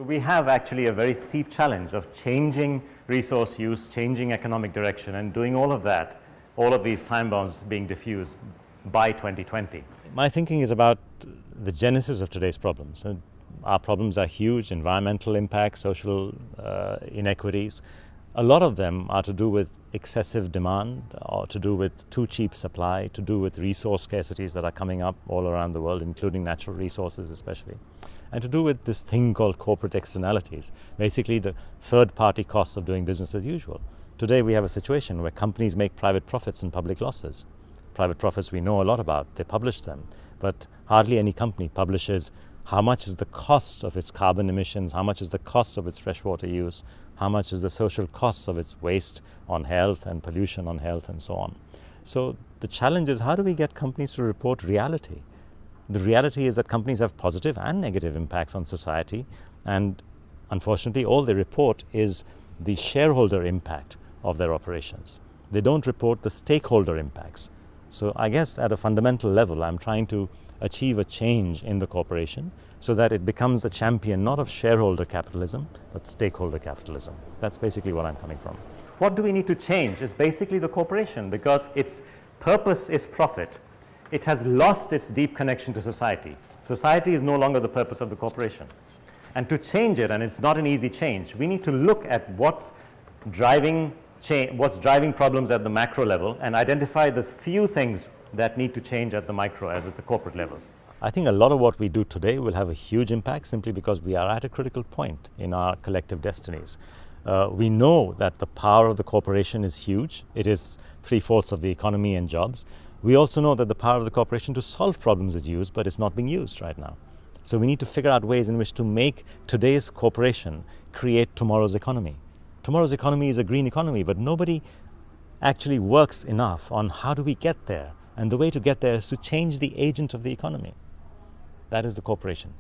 we have actually a very steep challenge of changing resource use, changing economic direction, and doing all of that, all of these time bounds being diffused by 2020. My thinking is about the genesis of today's problems. Our problems are huge: environmental impacts, social inequities. A lot of them are to do with excessive demand, or to do with too cheap supply, to do with resource scarcities that are coming up all around the world, including natural resources especially, and to do with this thing called corporate externalities, basically the third-party costs of doing business as usual. Today we have a situation where companies make private profits and public losses. Private profits we know a lot about, they publish them, but hardly any company publishes how much is the cost of its carbon emissions, how much is the cost of its freshwater use, how much is the social costs of its waste on health and pollution on health and so on. So the challenge is, how do we get companies to report reality? The reality is that companies have positive and negative impacts on society, and unfortunately all they report is the shareholder impact of their operations. They don't report the stakeholder impacts. So I guess at a fundamental level I'm trying to achieve a change in the corporation so that it becomes a champion not of shareholder capitalism but stakeholder capitalism. That's basically what I'm coming from. What do we need to change is basically the corporation, because its purpose is profit. It has lost its deep connection to society. Society is no longer the purpose of the corporation. And to change it, and it's not an easy change, we need to look at what's driving problems at the macro level and identify the few things that need to change at the micro, as at the corporate levels. I think a lot of what we do today will have a huge impact simply because we are at a critical point in our collective destinies. We know that the power of the corporation is huge. It is 3/4 of the economy and jobs. We also know that the power of the corporation to solve problems is used, but it's not being used right now. So we need to figure out ways in which to make today's corporation create tomorrow's economy. Tomorrow's economy is a green economy, but nobody actually works enough on how do we get there. And the way to get there is to change the agent of the economy. That is the corporation.